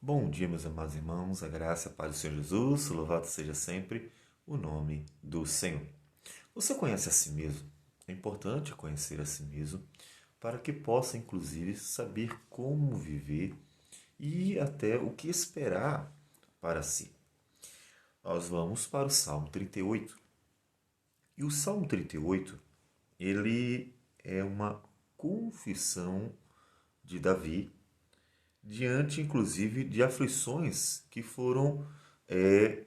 Bom dia, meus amados irmãos, a graça e a paz do Senhor Jesus, louvado seja sempre o nome do Senhor. Você conhece a si mesmo? É importante conhecer a si mesmo para que possa, inclusive, saber como viver e até o que esperar para si. Nós vamos para o Salmo 38. E o Salmo 38, ele é uma confissão de Davi diante, inclusive, de aflições que foram é,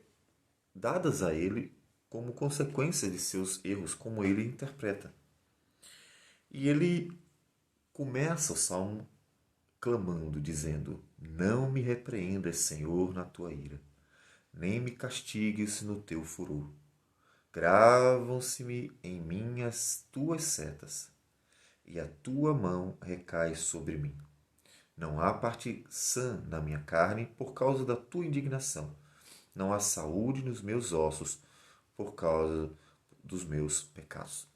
dadas a ele como consequência de seus erros, como ele interpreta. E ele começa o salmo clamando, dizendo: Não me repreendas, Senhor, na tua ira, nem me castigues no teu furor. Gravam-se-me em mim as tuas setas, e a tua mão recai sobre mim. Não há parte sã na minha carne por causa da tua indignação. Não há saúde nos meus ossos por causa dos meus pecados.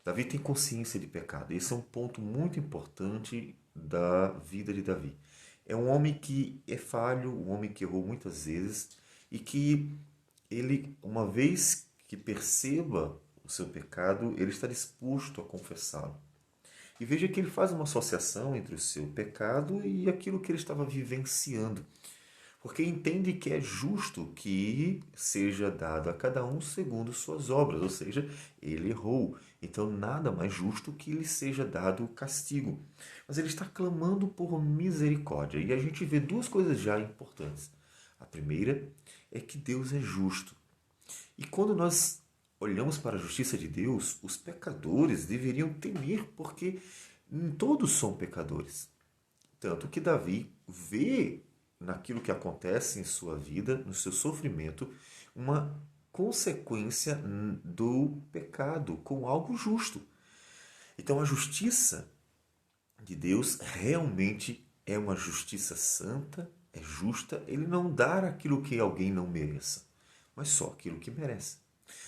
Davi tem consciência de pecado. Esse é um ponto muito importante da vida de Davi. É um homem que é falho, um homem que errou muitas vezes e que ele, uma vez que perceba o seu pecado, ele está disposto a confessá-lo. E veja que ele faz uma associação entre o seu pecado e aquilo que ele estava vivenciando. Porque entende que é justo que seja dado a cada um segundo suas obras, ou seja, ele errou. Então, nada mais justo que lhe seja dado o castigo. Mas ele está clamando por misericórdia. E a gente vê duas coisas já importantes. A primeira é que Deus é justo. E quando nós olhamos para a justiça de Deus, os pecadores deveriam temer, porque todos são pecadores. Tanto que Davi vê naquilo que acontece em sua vida, no seu sofrimento, uma consequência do pecado com algo justo. Então a justiça de Deus realmente é uma justiça santa, é justa. Ele não dá aquilo que alguém não mereça, mas só aquilo que merece.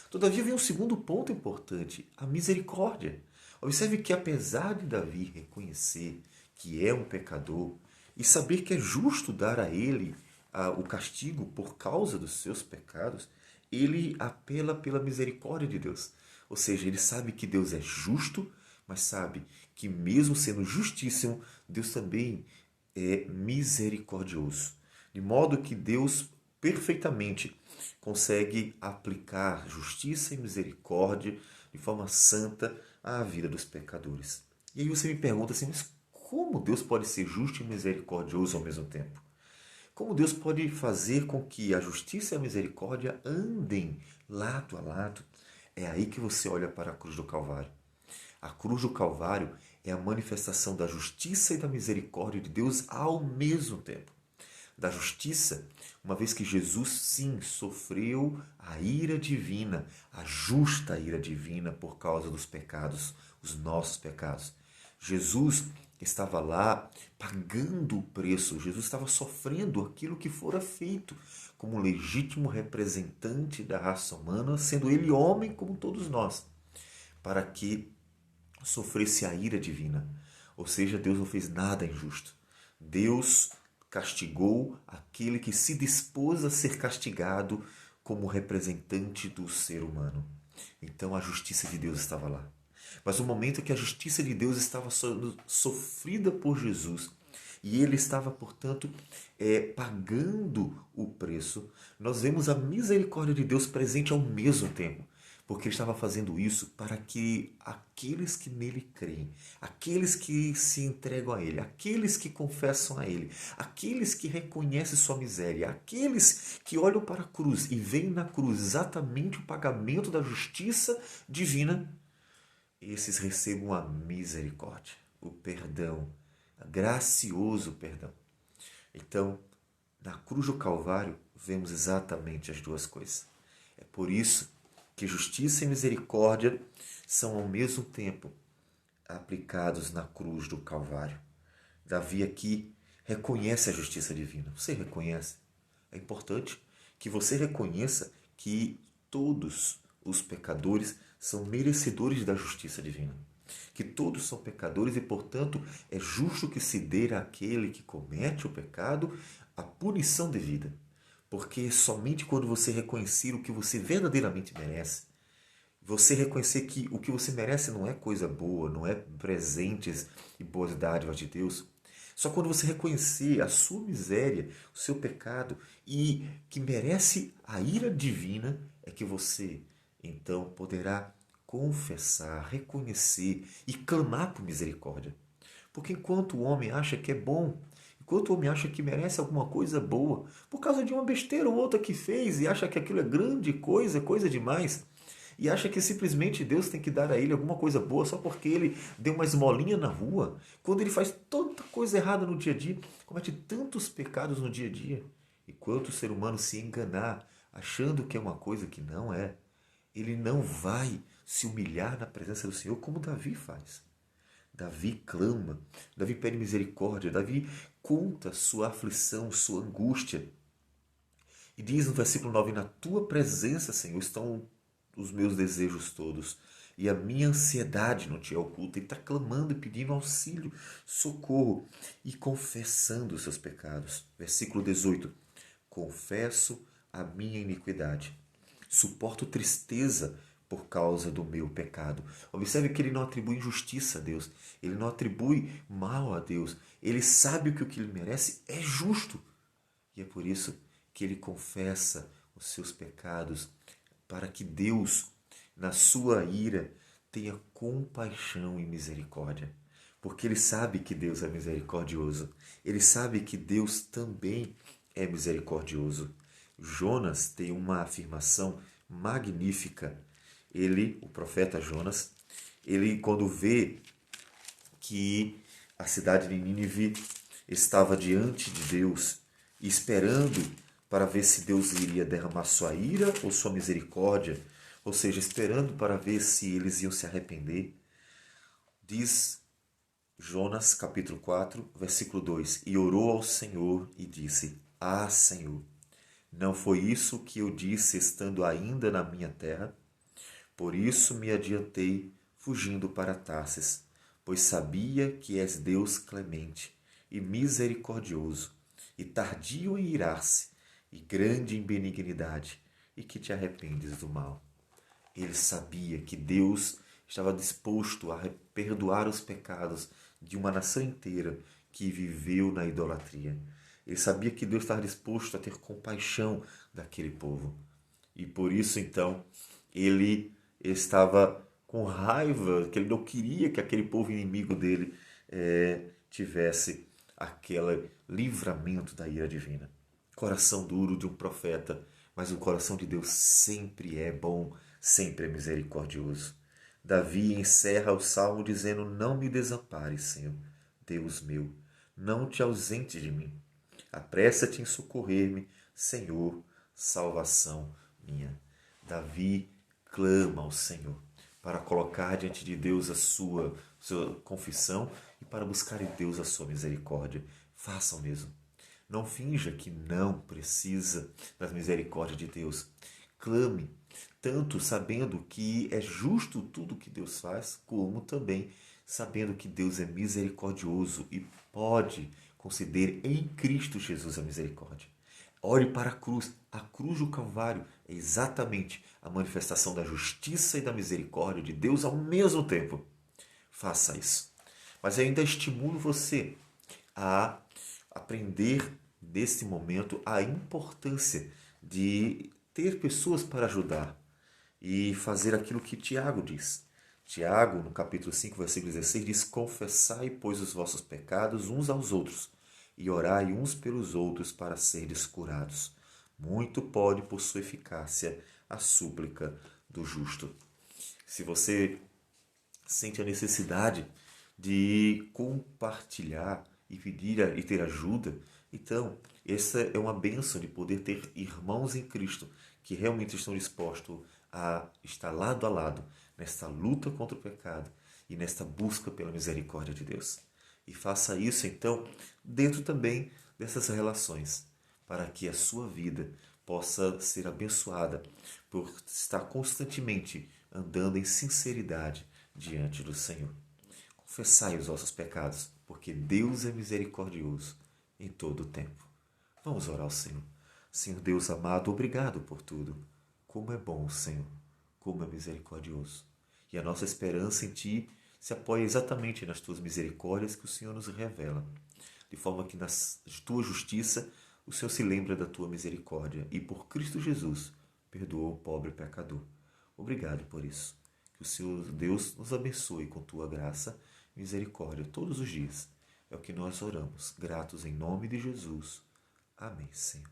Todavia vem um segundo ponto importante, a misericórdia. Observe que apesar de Davi reconhecer que é um pecador e saber que é justo dar a ele o castigo por causa dos seus pecados, ele apela pela misericórdia de Deus. Ou seja, ele sabe que Deus é justo, mas sabe que mesmo sendo justíssimo, Deus também é misericordioso. De modo que Deus perfeitamente consegue aplicar justiça e misericórdia de forma santa à vida dos pecadores. E aí você me pergunta assim, mas como Deus pode ser justo e misericordioso ao mesmo tempo? Como Deus pode fazer com que a justiça e a misericórdia andem lado a lado? É aí que você olha para a cruz do Calvário. A cruz do Calvário é a manifestação da justiça e da misericórdia de Deus ao mesmo tempo. Da justiça, uma vez que Jesus sim sofreu a ira divina, a justa ira divina por causa dos pecados, os nossos pecados. Jesus estava lá pagando o preço, Jesus estava sofrendo aquilo que fora feito como legítimo representante da raça humana, sendo ele homem como todos nós, para que sofresse a ira divina. Ou seja, Deus não fez nada injusto. Deus castigou aquele que se dispôs a ser castigado como representante do ser humano. Então a justiça de Deus estava lá. Mas no momento em que a justiça de Deus estava sendo sofrida por Jesus, e ele estava, portanto, pagando o preço, nós vemos a misericórdia de Deus presente ao mesmo tempo, porque ele estava fazendo isso para que aqueles que nele creem, aqueles que se entregam a ele, aqueles que confessam a ele, aqueles que reconhecem sua miséria, aqueles que olham para a cruz e veem na cruz exatamente o pagamento da justiça divina, esses recebam a misericórdia, o perdão, a gracioso perdão. Então, na cruz do Calvário, vemos exatamente as duas coisas. É por isso que justiça e misericórdia são ao mesmo tempo aplicados na cruz do Calvário. Davi aqui reconhece a justiça divina. Você reconhece? É importante que você reconheça que todos os pecadores são merecedores da justiça divina. que todos são pecadores e, portanto, é justo que se dê àquele que comete o pecado a punição devida. Porque somente quando você reconhecer o que você verdadeiramente merece, você reconhecer que o que você merece não é coisa boa, não é presentes e boas dádivas de Deus. Só quando você reconhecer a sua miséria, o seu pecado e que merece a ira divina, é que você então poderá confessar, reconhecer e clamar por misericórdia. Porque enquanto o homem acha que é bom, enquanto o homem acha que merece alguma coisa boa, por causa de uma besteira ou outra que fez e acha que aquilo é grande coisa, coisa demais, e acha que simplesmente Deus tem que dar a ele alguma coisa boa só porque ele deu uma esmolinha na rua, quando ele faz tanta coisa errada no dia a dia, comete tantos pecados no dia a dia. E quanto o ser humano se enganar achando que é uma coisa que não é, ele não vai se humilhar na presença do Senhor como Davi faz. Davi clama, Davi pede misericórdia, Davi conta sua aflição, sua angústia. E diz no versículo 9: na tua presença, Senhor, estão os meus desejos todos. E a minha ansiedade não te é oculta. Ele está clamando e pedindo auxílio, socorro e confessando os seus pecados. Versículo 18: confesso a minha iniquidade. Suporto tristeza por causa do meu pecado. Observe que ele não atribui injustiça a Deus. Ele não atribui mal a Deus. Ele sabe que o que ele merece é justo. E é por isso que ele confessa os seus pecados, para que Deus, na sua ira, tenha compaixão e misericórdia. Porque ele sabe que Deus é misericordioso. Ele sabe que Deus também é misericordioso. Jonas tem uma afirmação magnífica. Ele, o profeta Jonas, ele quando vê que a cidade de Nínive estava diante de Deus, esperando para ver se Deus iria derramar sua ira ou sua misericórdia, ou seja, esperando para ver se eles iam se arrepender, diz Jonas capítulo 4, versículo 2: e orou ao Senhor e disse: ah, Senhor, não foi isso que eu disse estando ainda na minha terra? Por isso me adiantei fugindo para Tarsis, pois sabia que és Deus clemente e misericordioso, e tardio em irar-se, e grande em benignidade, e que te arrependes do mal. Ele sabia que Deus estava disposto a perdoar os pecados de uma nação inteira que viveu na idolatria. Ele sabia que Deus estava disposto a ter compaixão daquele povo. E por isso, então, ele estava com raiva, que ele não queria que aquele povo inimigo dele tivesse aquele livramento da ira divina. Coração duro de um profeta, mas o coração de Deus sempre é bom, sempre é misericordioso. Davi encerra o salmo dizendo: não me desampares, Senhor, Deus meu, não te ausentes de mim. Apressa-te em socorrer-me, Senhor, salvação minha. Davi clama ao Senhor para colocar diante de Deus a sua confissão e para buscar em Deus a sua misericórdia. Faça o mesmo. Não finja que não precisa da misericórdia de Deus. Clame, tanto sabendo que é justo tudo que Deus faz, como também sabendo que Deus é misericordioso e pode conceder em Cristo Jesus a misericórdia. Ore para a cruz do Calvário é exatamente a manifestação da justiça e da misericórdia de Deus ao mesmo tempo. Faça isso. Mas eu ainda estimulo você a aprender nesse momento a importância de ter pessoas para ajudar e fazer aquilo que Tiago diz. Tiago, no capítulo 5, versículo 16, diz: confessai, pois, os vossos pecados uns aos outros, e orai uns pelos outros para serdes curados. Muito pode, por sua eficácia, a súplica do justo. Se você sente a necessidade de compartilhar e pedir e ter ajuda, então essa é uma bênção de poder ter irmãos em Cristo que realmente estão dispostos a estar lado a lado nesta luta contra o pecado e nesta busca pela misericórdia de Deus. E faça isso, então, dentro também dessas relações, para que a sua vida possa ser abençoada por estar constantemente andando em sinceridade diante do Senhor. confessai os vossos pecados, porque Deus é misericordioso em todo o tempo. Vamos orar ao Senhor. Senhor Deus amado, obrigado por tudo. Como é bom, Senhor, como é misericordioso. E a nossa esperança em Ti se apoia exatamente nas Tuas misericórdias que o Senhor nos revela. De forma que na Tua justiça o Senhor se lembra da Tua misericórdia e por Cristo Jesus perdoou o pobre pecador. Obrigado por isso. Que o Senhor Deus nos abençoe com Tua graça e misericórdia todos os dias. É o que nós oramos, gratos em nome de Jesus. Amém, Senhor.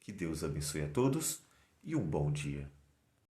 Que Deus abençoe a todos e um bom dia.